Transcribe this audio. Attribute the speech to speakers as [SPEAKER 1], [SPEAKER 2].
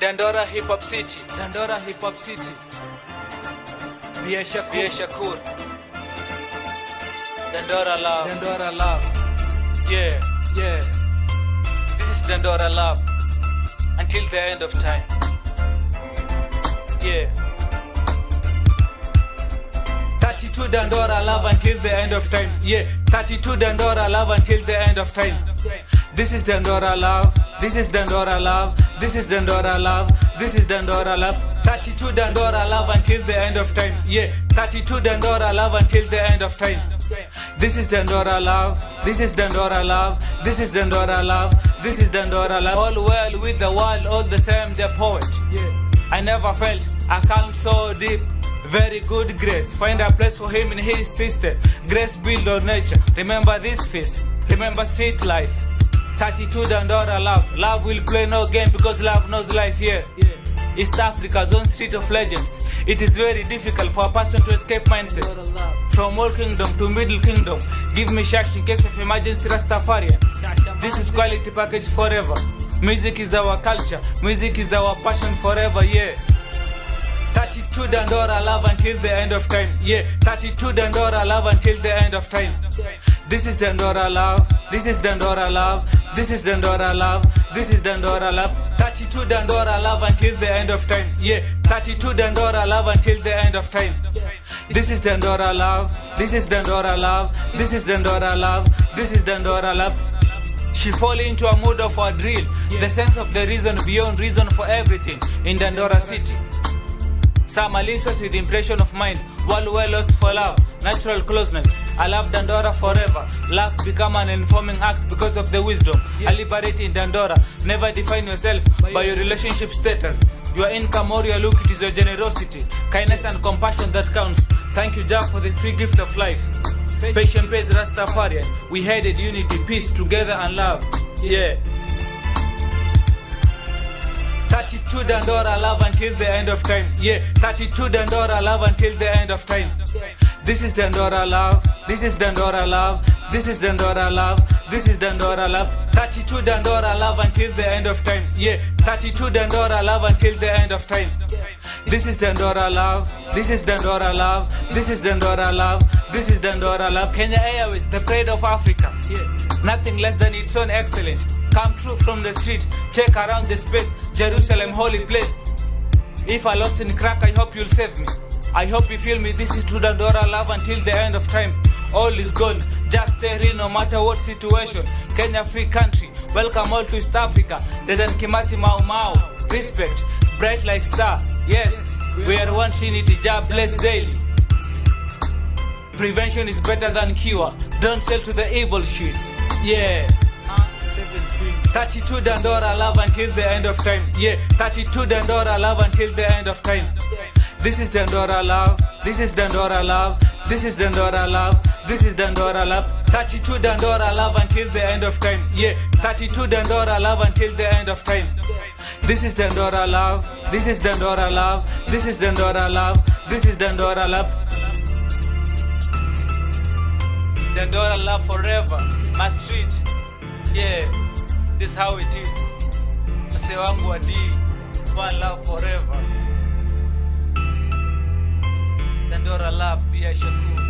[SPEAKER 1] Dandora Hip Hop City.
[SPEAKER 2] Dandora Hip Hop City.
[SPEAKER 1] B.A. Shakur. Dandora Love.
[SPEAKER 2] Dandora Love.
[SPEAKER 1] Yeah. This is Dandora Love. Until the end of time. Yeah.
[SPEAKER 2] 32 Dandora Love until the end of time. Yeah. 32 Dandora Love until the end of time. This is Dandora Love. This is Dandora Love. This is Dandora Love. This is Dandora Love. 32 Dandora Love until the end of time. Yeah. 32 Dandora Love until the end of time. This is Dandora Love. This is Dandora Love. This is Dandora Love. This is Dandora Love. All well with the world, all the same the poet. Yeah. I never felt a calm so deep. Very good grace. Find a place for him in his system. Grace build on nature. Remember this face. Remember street life. 32 Dandora Love. Love will play no game because love knows life here. Yeah. East Africa's own street of legends. It is very difficult for a person to escape mindset. From old kingdom to middle kingdom. Give me shash in case of emergency Rastafarian. This is quality package forever. Music is our culture. Music is our passion forever, yeah. 32 Dandora Love until the end of time. Yeah, 32 Dandora Love until the end of time. This is Dandora Love. This is Dandora Love. This is Dandora Love. This is Dandora Love. 32 Dandora Love until the end of time. Yeah, 32 Dandora Love until the end of time. This is Dandora Love. This is Dandora Love. This is Dandora Love. This is Dandora Love. She fall into a mood of a drill. The sense of the reason beyond reason for everything in Dandora City. Some are linked with impression of mind. While well lost for love, natural closeness. I love Dandora forever. Love become an informing act because of the wisdom. I liberate in Dandora. Never define yourself by your relationship status. Your income or your look, it is your generosity, kindness and compassion that counts. Thank you, Jah, for the free gift of life. Patient pays Rastafarian. We headed unity, peace, together and love. Yeah. 32 Dandora Love until the end of time. Yeah, 32 Dandora Love until the end of time. This is Dandora Love. This is Dandora Love. This is Dandora Love. This is Dandora Love. 32 Dandora Love until the end of time. Yeah, 32 Dandora Love until the end of time. This is Dandora Love. This is Dandora Love. This is Dandora Love. This is Dandora Love. Kenya Airways, the pride of Africa. Yeah. Nothing less than its own excellent. Come true from the street, check around the space. Jerusalem, holy place. If I lost in crack, I hope you'll save me. I hope you feel me. This is true Dandora Love until the end of time. All is gold, just stay real no matter what situation. Kenya free country, welcome all to East Africa. Dedan Kimathi Mau Mau, respect, bright like star. Yes, we are one trinity, Jah bless daily. Prevention is better than cure. Don't sell to the evil shits. Yeah. 32 Dandora Love until the end of time. Yeah, 32 Dandora Love until the end of time. This is Dandora Love. This is Dandora Love. This is Dandora Love. This is Dandora Love. 32 Dandora Love until the end of time. Yeah, 32 Dandora Love until the end of time. This is Dandora Love. This is Dandora Love. This is Dandora Love. This is Dandora Love. Dandora Love forever. My street. Yeah. This is how it is. Mse wangu wa D, one love forever. Dandora Love, B.A. Shakur.